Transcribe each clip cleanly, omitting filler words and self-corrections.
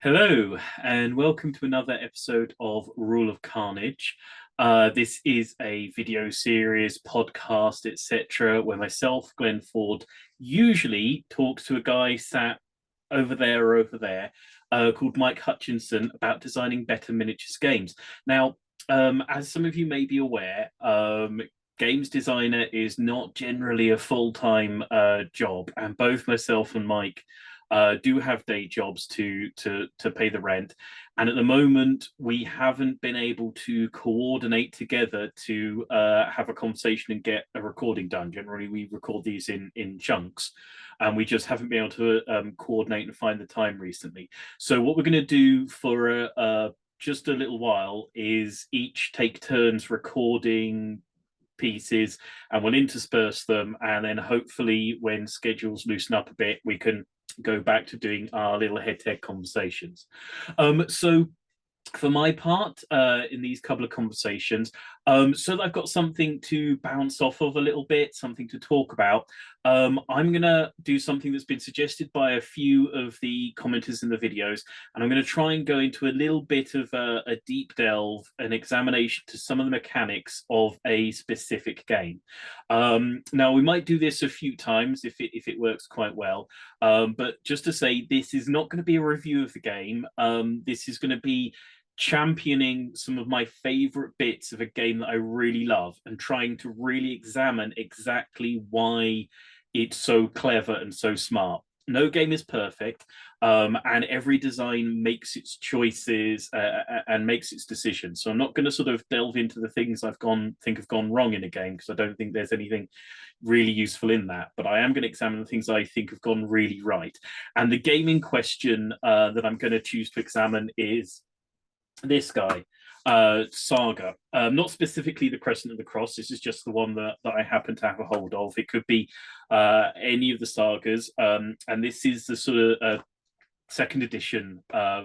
Hello, and welcome to another episode of Rule of Carnage. This is a video series, podcast, etc., where myself, Glenn Ford, usually talks to a guy sat over there, called Mike Hutchinson about designing better miniatures games. Now, as some of you may be aware, games designer is not generally a full-time job, and both myself and Mike do have day jobs to pay the rent, and at the moment we haven't been able to coordinate together to have a conversation and get a recording done. Generally, we record these in chunks, and we just haven't been able to coordinate and find the time recently. So what we're going to do for just a little while is each take turns recording pieces, and we'll intersperse them, and then hopefully when schedules loosen up a bit we can go back to doing our little head-to-head conversations. So for my part, in these couple of conversations, so that I've got something to bounce off of a little bit, something to talk about, I'm going to do something that's been suggested by a few of the commenters in the videos, and I'm going to try and go into a little bit of a deep delve, an examination to some of the mechanics of a specific game. Now, we might do this a few times if it works quite well, but just to say, this is not going to be a review of the game. This is going to be championing some of my favorite bits of a game that I really love and trying to really examine exactly why it's so clever and so smart. No game is perfect, and every design makes its choices and makes its decisions. So I'm not going to sort of delve into the things think have gone wrong in a game, because I don't think there's anything really useful in that. But I am going to examine the things I think have gone really right. And the game in question that I'm going to choose to examine is this guy, Saga. Not specifically the Crescent of the Cross. This is just the one that I happen to have a hold of. It could be any of the sagas, and this is the sort of second edition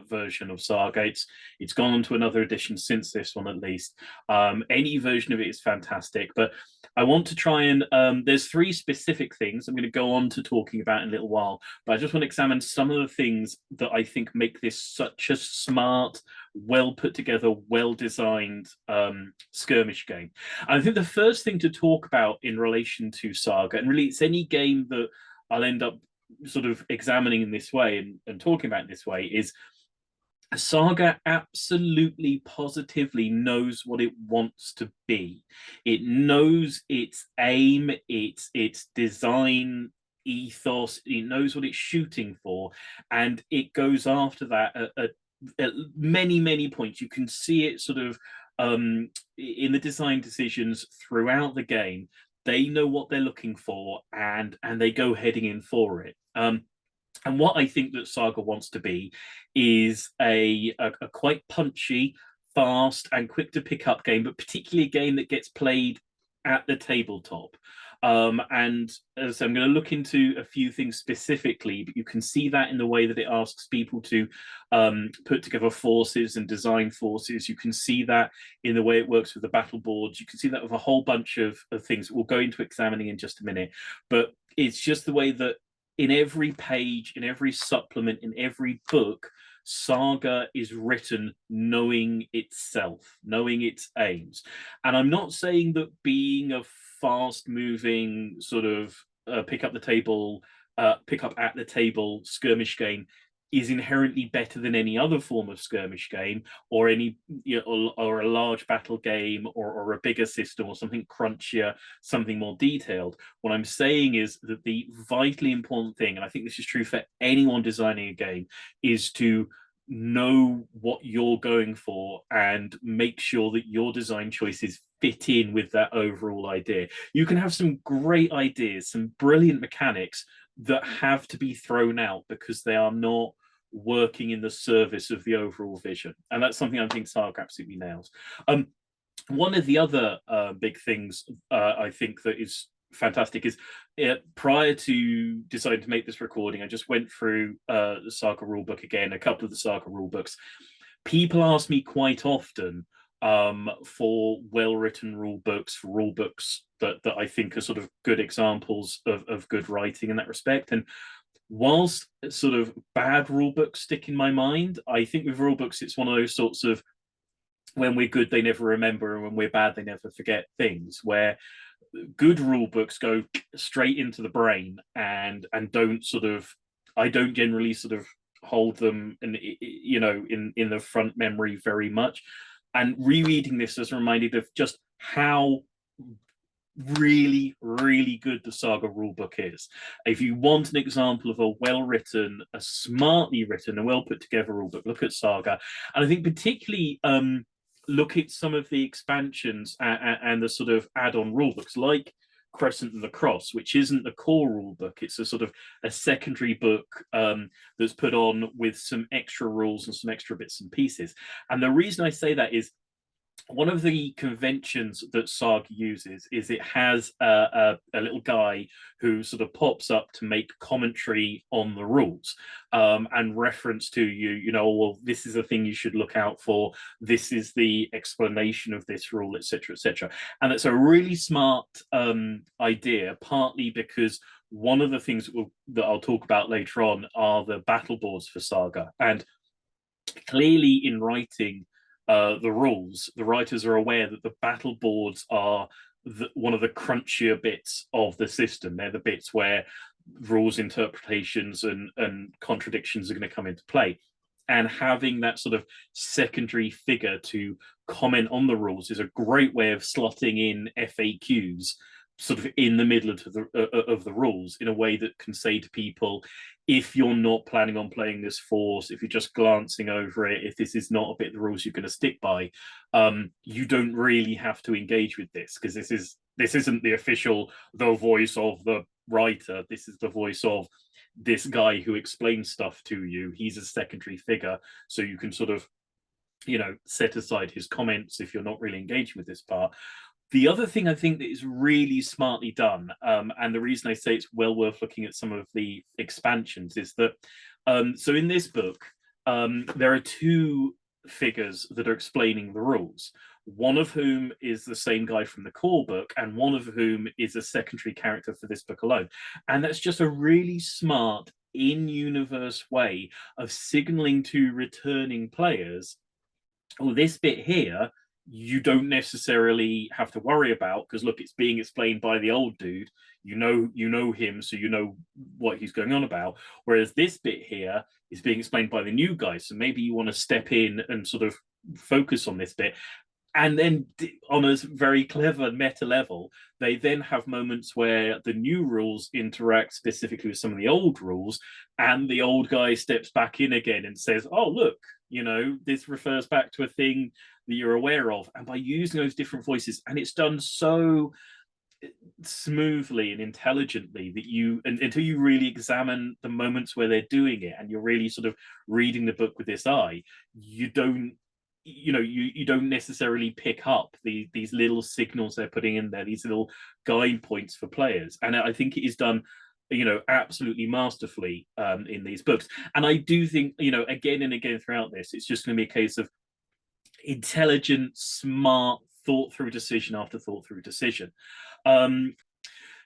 version of Saga. It's gone on to another edition since this one, at least. Any version of it is fantastic, but I want to try and there's three specific things I'm going to go on to talking about in a little while, but I just want to examine some of the things that I think make this such a smart, well put together, well designed skirmish game. And I think the first thing to talk about in relation to Saga, and really it's any game that I'll end up sort of examining in this way and talking about in this way, is Saga absolutely positively knows what it wants to be. It knows its aim, its design ethos, it knows what it's shooting for, and it goes after that at many points. You can see it sort of in the design decisions throughout the game. They know what they're looking for, and they go heading in for it. And what I think that Saga wants to be is a quite punchy, fast, and quick to pick up game, but particularly a game that gets played at the tabletop. And as I'm going to look into a few things specifically, but you can see that in the way that it asks people to put together forces and design forces. You can see that in the way it works with the battle boards. You can see that with a whole bunch of things that we'll go into examining in just a minute. But it's just the way that in every page, in every supplement, in every book, Saga is written knowing itself, knowing its aims. And I'm not saying that being a fast moving sort of pick up at the table skirmish game is inherently better than any other form of skirmish game, or any or a large battle game, or a bigger system, or something crunchier, something more detailed. What I'm saying is that the vitally important thing, and I think this is true for anyone designing a game, is to know what you're going for and make sure that your design choices fit in with that overall idea. You can have some great ideas, some brilliant mechanics that have to be thrown out because they are not working in the service of the overall vision. And that's something I think Saga absolutely nails. One of the other big things I think that is fantastic is, prior to deciding to make this recording, I just went through the Saga rulebook again, a couple of the Saga rulebooks. People ask me quite often for well-written rulebooks, for rulebooks that I think are sort of good examples of good writing in that respect. And whilst sort of bad rule books stick in my mind, I think with rule books, it's one of those sorts of when we're good, they never remember, and when we're bad, they never forget things. Where good rule books go straight into the brain and don't sort of, I don't generally sort of hold them and in the front memory very much. And rereading this was reminded of just how really, really good the Saga rulebook is. If you want an example of a well-written, a smartly written, a well put together rulebook, look at Saga. And I think particularly look at some of the expansions and the sort of add-on rulebooks like Crescent and the Cross, which isn't the core rule book. It's a sort of a secondary book that's put on with some extra rules and some extra bits and pieces. And the reason I say that is one of the conventions that Saga uses is it has a little guy who sort of pops up to make commentary on the rules and reference to well, this is a thing you should look out for. This is the explanation of this rule, etc., etc. And it's a really smart idea, partly because one of the things that I'll talk about later on are the battle boards for Saga. And clearly in writing the rules, the writers are aware that the battle boards are one of the crunchier bits of the system. They're the bits where rules interpretations and contradictions are going to come into play. And having that sort of secondary figure to comment on the rules is a great way of slotting in FAQs sort of in the middle of the rules in a way that can say to people, if you're not planning on playing this force, if you're just glancing over it, if this is not a bit of the rules you're going to stick by, you don't really have to engage with this, because this isn't the official, the voice of the writer. This is the voice of this guy who explains stuff to you. He's a secondary figure, so you can sort of set aside his comments if you're not really engaging with this part. The other thing I think that is really smartly done, and the reason I say it's well worth looking at some of the expansions, is that so in this book, there are two figures that are explaining the rules, one of whom is the same guy from the core book, and one of whom is a secondary character for this book alone. And that's just a really smart in-universe way of signaling to returning players, oh, this bit here you don't necessarily have to worry about, because look, it's being explained by the old dude. You know him, so you know what he's going on about. Whereas this bit here is being explained by the new guy, so maybe you want to step in and sort of focus on this bit. And then on a very clever meta level, they then have moments where the new rules interact specifically with some of the old rules, and the old guy steps back in again and says, oh, look, this refers back to a thing that you're aware of. And by using those different voices, and it's done so smoothly and intelligently that until you really examine the moments where they're doing it and you're really sort of reading the book with this eye, you don't necessarily pick up these little signals they're putting in there, these little guide points for players. And I think it is done absolutely masterfully in these books. And I do think again and again throughout this, it's just going to be a case of intelligent, smart, thought through decision after thought through decision.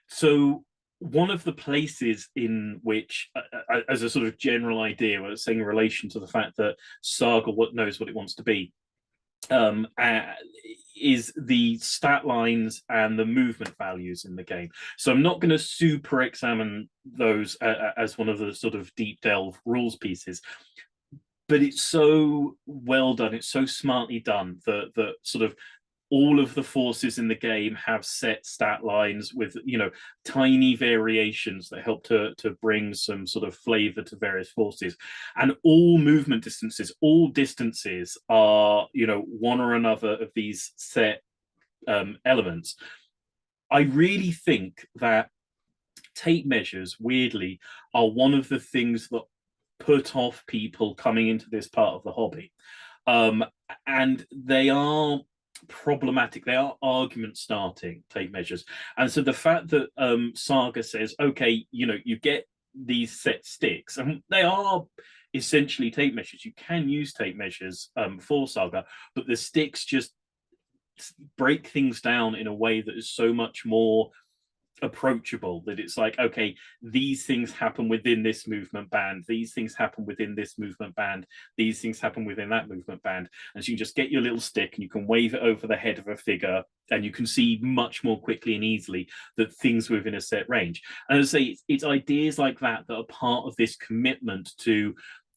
So one of the places in which, as a sort of general idea, I was saying in relation to the fact that Saga knows what it wants to be, is the stat lines and the movement values in the game. So I'm not going to super examine those as one of the sort of deep delve rules pieces, but it's so well done, it's so smartly done that sort of all of the forces in the game have set stat lines with tiny variations that help to bring some sort of flavor to various forces. And all movement distances, all distances are one or another of these set elements. I really think that tape measures, weirdly, are one of the things that put off people coming into this part of the hobby, and they are problematic. They are argument starting tape measures. And so the fact that Saga says, okay, you get these set sticks, and they are essentially tape measures. You can use tape measures for Saga, but the sticks just break things down in a way that is so much more approachable, that it's like, okay, these things happen within this movement band, these things happen within this movement band, these things happen within that movement band, and so you just get your little stick and you can wave it over the head of a figure, and you can see much more quickly and easily that things within a set range. And as I say, it's ideas like that that are part of this commitment to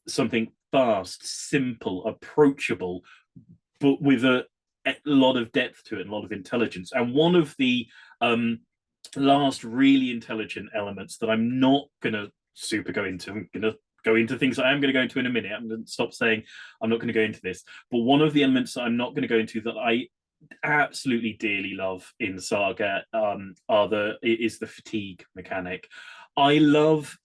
something fast, simple, approachable, but with a lot of depth to it and a lot of intelligence. And one of the last really intelligent elements that I'm not going to super go into, I'm going to go into things I am going to go into in a minute. I'm going to stop saying I'm not going to go into this. But one of the elements that I'm not going to go into that I absolutely dearly love in Saga is the fatigue mechanic. I love,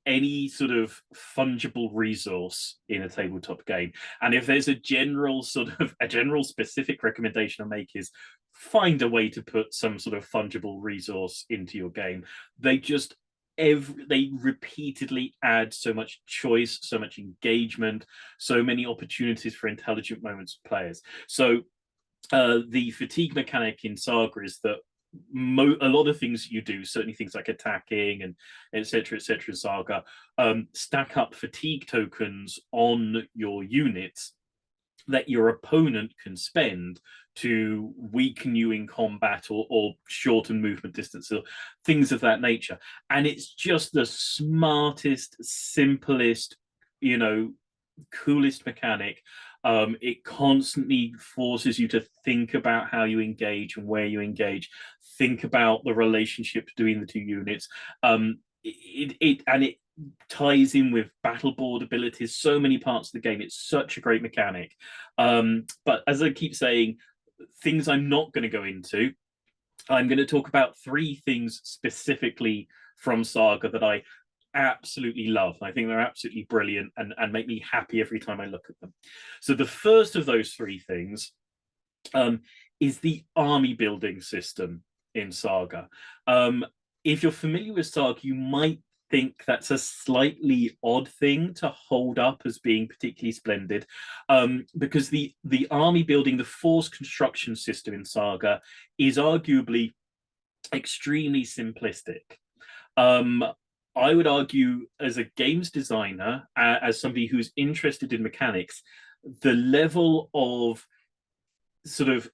any sort of fungible resource in a tabletop game. And if there's a general specific recommendation I make is find a way to put some sort of fungible resource into your game. They repeatedly add so much choice, so much engagement, so many opportunities for intelligent moments for players. So the fatigue mechanic in Saga is that a lot of things you do, certainly things like attacking and etc. Saga, stack up fatigue tokens on your units that your opponent can spend to weaken you in combat or shorten movement distance or things of that nature. And it's just the smartest, simplest, coolest mechanic. It constantly forces you to think about how you engage and where you engage, think about the relationship between the two units. It ties in with battle board abilities, so many parts of the game. It's such a great mechanic. But as I keep saying, things I'm not going to go into, I'm going to talk about 3 things specifically from Saga that I absolutely love. I think they're absolutely brilliant and make me happy every time I look at them. So the first of those 3 things is the army building system in Saga. If you're familiar with Saga, you might think that's a slightly odd thing to hold up as being particularly splendid, because the army building, the force construction system in Saga is arguably extremely simplistic. I would argue, as a games designer, as somebody who's interested in mechanics, the level of sort of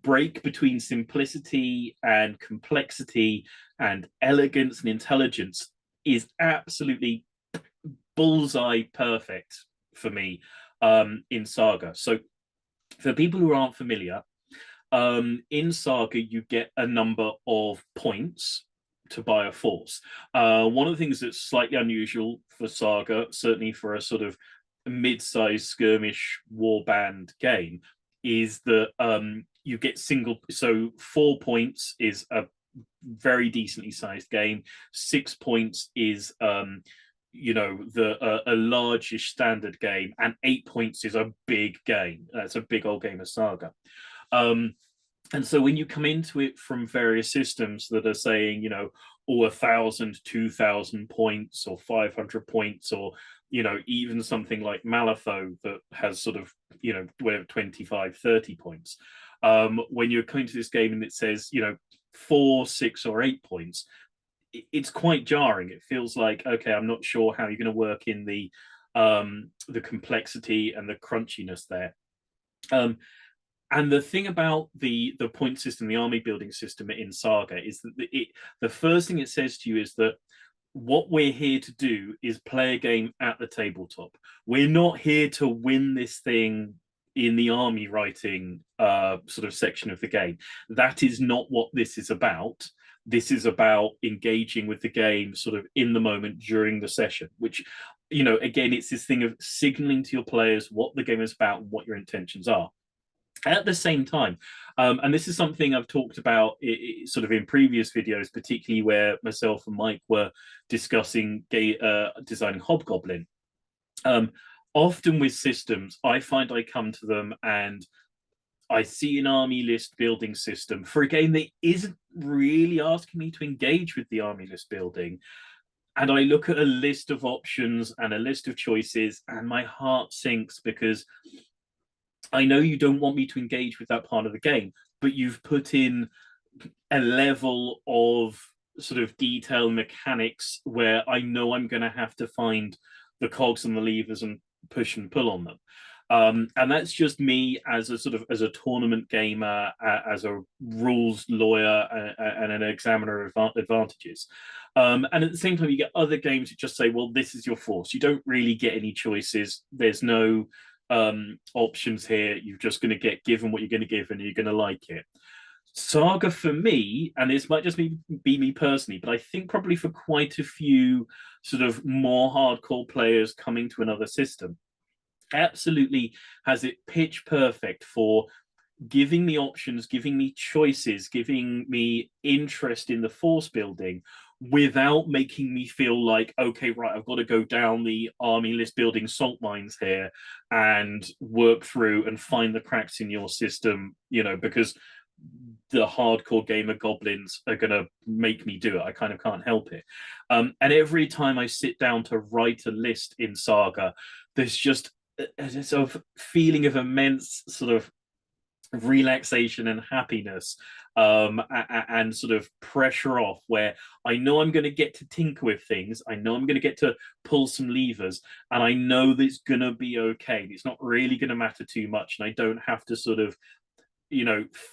break between simplicity and complexity and elegance and intelligence is absolutely bullseye perfect for me in Saga. So for people who aren't familiar, in Saga you get a number of points to buy a force. One of the things that's slightly unusual for Saga, certainly for a sort of mid-sized skirmish warband game, is that you get so 4 points is a very decently sized game. 6 points is a largish standard game, and 8 points is a big game. That's a big old game of Saga. And so when you come into it from various systems that are saying, 1,000, 2,000 points or 500 points, or, even something like Malifaux that has sort of, 25, 30 points. When you're coming to this game and it says, 4, 6 or 8 points, it's quite jarring. It feels like, okay, I'm not sure how you're going to work in the complexity and the crunchiness there. And the thing about the point system, the army building system in Saga, is that the first thing it says to you is that what we're here to do is play a game at the tabletop. We're not here to win this thing in the army writing sort of section of the game. That is not what this is about. This is about engaging with the game sort of in the moment during the session, which, again, it's this thing of signaling to your players what the game is about and what your intentions are. At the same time, and this is something I've talked about sort of in previous videos, particularly where myself and Mike were discussing designing Hobgoblin. Often with systems, I find I come to them and I see an army list building system for a game that isn't really asking me to engage with the army list building. And I look at a list of options and a list of choices, and my heart sinks, because I know you don't want me to engage with that part of the game, but you've put in a level of sort of detail mechanics where I know I'm going to have to find the cogs and the levers and push and pull on them. And that's just me as a sort of as a tournament gamer, as a rules lawyer, and an examiner of advantages. And at the same time, you get other games that just say, well, this is your force. You don't really get any choices. There's no options here. You're just going to get given what you're going to give, and you're going to like it. Saga for me, and this might just be me personally, but I think probably for quite a few sort of more hardcore players coming to another system, absolutely has it pitch perfect for giving me options, giving me choices, giving me interest in the force building without making me feel like, okay, right, I've got to go down the Armyless Building salt mines here and work through and find the cracks in your system, because the hardcore gamer goblins are going to make me do it. I kind of can't help it. And every time I sit down to write a list in Saga, there's just a sort of feeling of immense sort of relaxation and happiness, and sort of pressure off, where I know I'm going to get to tinker with things. I know I'm going to get to pull some levers, and I know that it's going to be okay. It's not really going to matter too much, and I don't have to sort of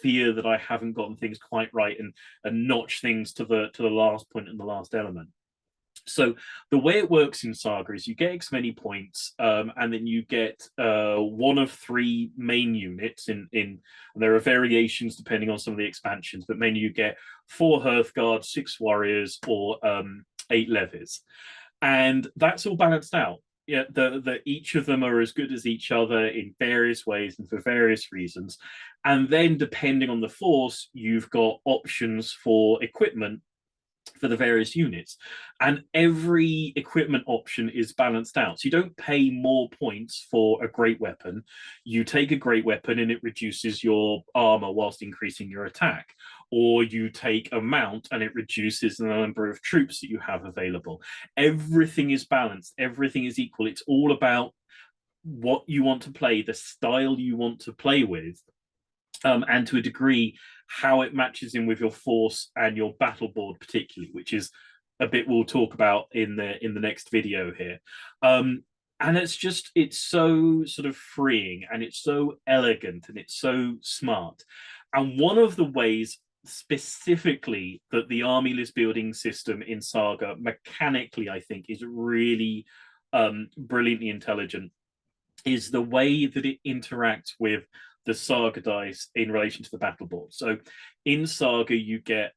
fear that I haven't gotten things quite right and notch things to the last point and the last element. So the way it works in Saga is you get X many points, and then you get one of three main units and there are variations depending on some of the expansions, but mainly you get 4 Hearthguard, 6 warriors, or 8 levies. And that's all balanced out. Yeah, each of them are as good as each other in various ways and for various reasons. And then depending on the force, you've got options for equipment for the various units, and every equipment option is balanced out. So you don't pay more points for a great weapon. You take a great weapon and it reduces your armor whilst increasing your attack, or you take a mount and it reduces the number of troops that you have available. Everything is balanced, everything is equal. It's all about what you want to play, the style you want to play with, and to a degree how it matches in with your force and your battle board particularly, which is a bit we'll talk about in the next video here. And it's so sort of freeing, and it's so elegant, and it's so smart. And one of the ways specifically that the Armyless building system in Saga mechanically, I think, is really brilliantly intelligent is the way that it interacts with the Saga dice in relation to the battle board. So in Saga, you get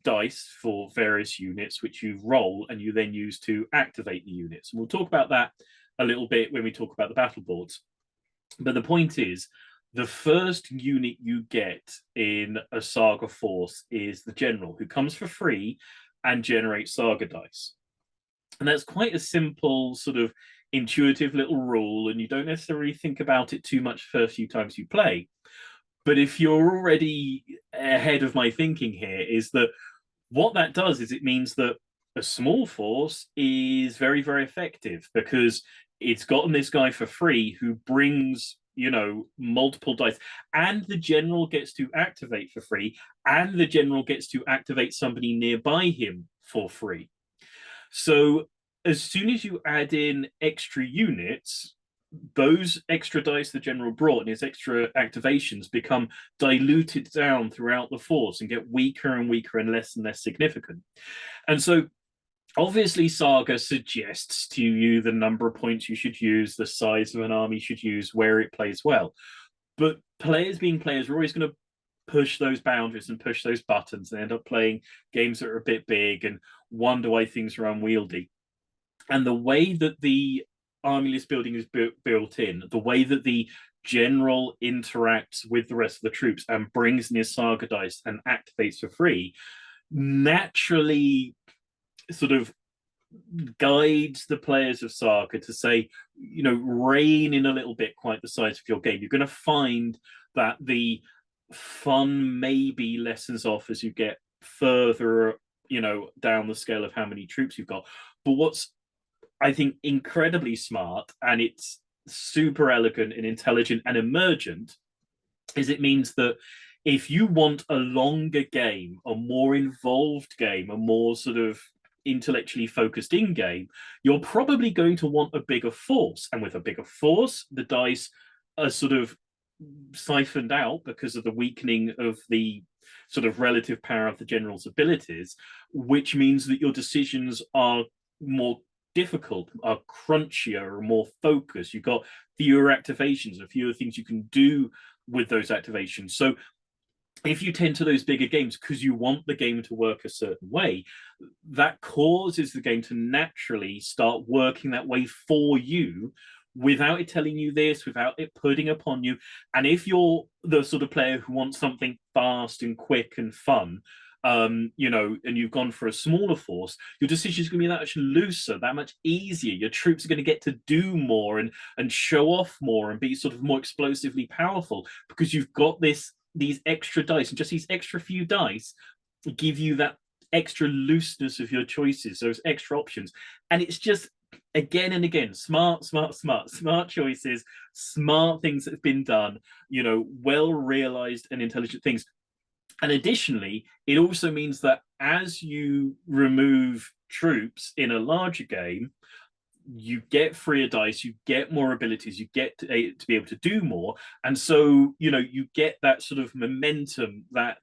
dice for various units, which you roll and you then use to activate the units. And we'll talk about that a little bit when we talk about the battle boards. But the point is, the first unit you get in a Saga force is the general, who comes for free and generates Saga dice. And that's quite a simple sort of intuitive little rule, and you don't necessarily think about it too much the first few times you play. But if you're already ahead of my thinking here, is that what that does is it means that a small force is very, very effective because it's gotten this guy for free who brings multiple dice, and the general gets to activate for free, and the general gets to activate somebody nearby him for free. So as soon as you add in extra units, those extra dice the general brought and his extra activations become diluted down throughout the force and get weaker and weaker and less significant. And so obviously Saga suggests to you the number of points you should use, the size of an army you should use, where it plays well. But players being players are always going to push those boundaries and push those buttons and end up playing games that are a bit big and wonder why things are unwieldy. And the way that the Armyless building is built in, the way that the general interacts with the rest of the troops and brings in his Saga dice and activates for free, naturally sort of guides the players of Saga to say, rein in a little bit quite the size of your game. You're going to find that the fun maybe lessens off as you get further, down the scale of how many troops you've got. But what's, I think, incredibly smart, and it's super elegant and intelligent and emergent, is it means that if you want a longer game, a more involved game, a more sort of intellectually focused in game, you're probably going to want a bigger force. And with a bigger force, the dice are sort of siphoned out because of the weakening of the sort of relative power of the general's abilities, which means that your decisions are more difficult, are crunchier, or more focused. You've got fewer activations and fewer things you can do with those activations. So if you tend to those bigger games because you want the game to work a certain way, that causes the game to naturally start working that way for you without it telling you this, without it putting upon you. And if you're the sort of player who wants something fast and quick and fun, you know, and you've gone for a smaller force, your decisions are going to be that much looser, that much easier. Your troops are going to get to do more and show off more and be sort of more explosively powerful because you've got these extra dice, and just these extra few dice give you that extra looseness of your choices, those extra options. And it's just again and again, smart choices, smart things that have been done, you know, well realized and intelligent things. And additionally, it also means that as you remove troops in a larger game, you get freer dice, you get more abilities, you get to be able to do more. And so, you know, you get that sort of momentum, that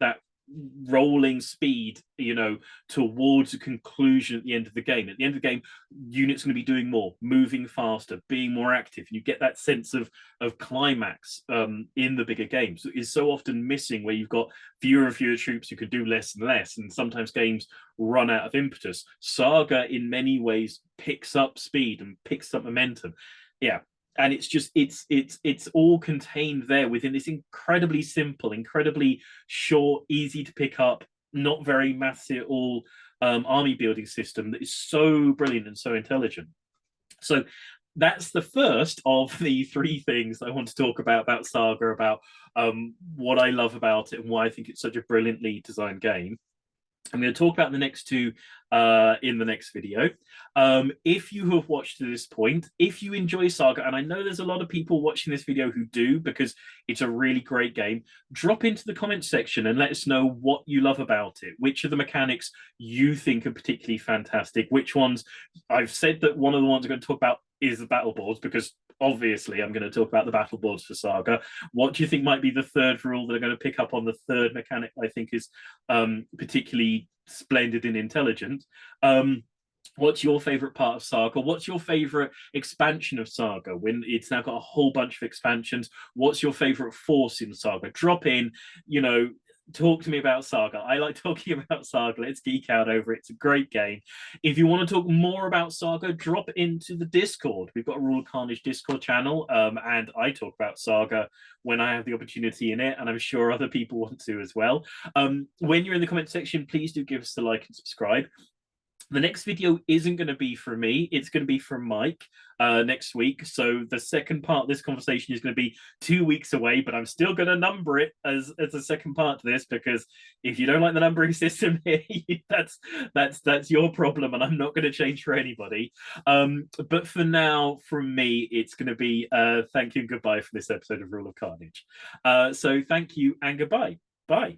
rolling speed, you know, towards a conclusion at the end of the game. At the end of the game, units going to be doing more, moving faster, being more active. You get that sense of climax in the bigger games that is so often missing, where you've got fewer and fewer troops who can do less and less, and sometimes games run out of impetus. Saga, in many ways, picks up speed and picks up momentum. Yeah, and it's just it's all contained there within this incredibly simple, incredibly short, easy to pick up, not very mathsy at all army building system that is so brilliant and so intelligent. So that's the first of the three things I want to talk about Saga, about what I love about it and why I think it's such a brilliantly designed game. I'm going to talk about the next two in the next video. If you have watched to this point, if you enjoy Saga, and I know there's a lot of people watching this video who do because it's a really great game, drop into the comments section and let us know what you love about it, which of the mechanics you think are particularly fantastic, which ones. I've said that one of the ones I'm going to talk about is the battle boards, because obviously I'm going to talk about the battle boards for Saga. What do you think might be the third rule that are going to pick up on? The third mechanic I think is particularly splendid and intelligent. What's your favorite part of Saga? What's your favorite expansion of Saga when it's now got a whole bunch of expansions? What's your favorite force in Saga? Drop in, you know, talk to me about Saga. I like talking about Saga. Let's geek out over it. It's a great game. If you want to talk more about Saga, drop into the Discord. We've got a Rule of Carnage Discord channel, and I talk about Saga when I have the opportunity in it, and I'm sure other people want to as well. When you're in the comment section, please do give us a like and subscribe. The next video isn't going to be from me, it's going to be from Mike next week. So the second part of this conversation is going to be 2 weeks away, but I'm still going to number it as a second part to this, because if you don't like the numbering system here, that's your problem, and I'm not going to change for anybody. But for now, from me, it's going to be thank you and goodbye for this episode of Rule of Carnage. So thank you and goodbye. Bye.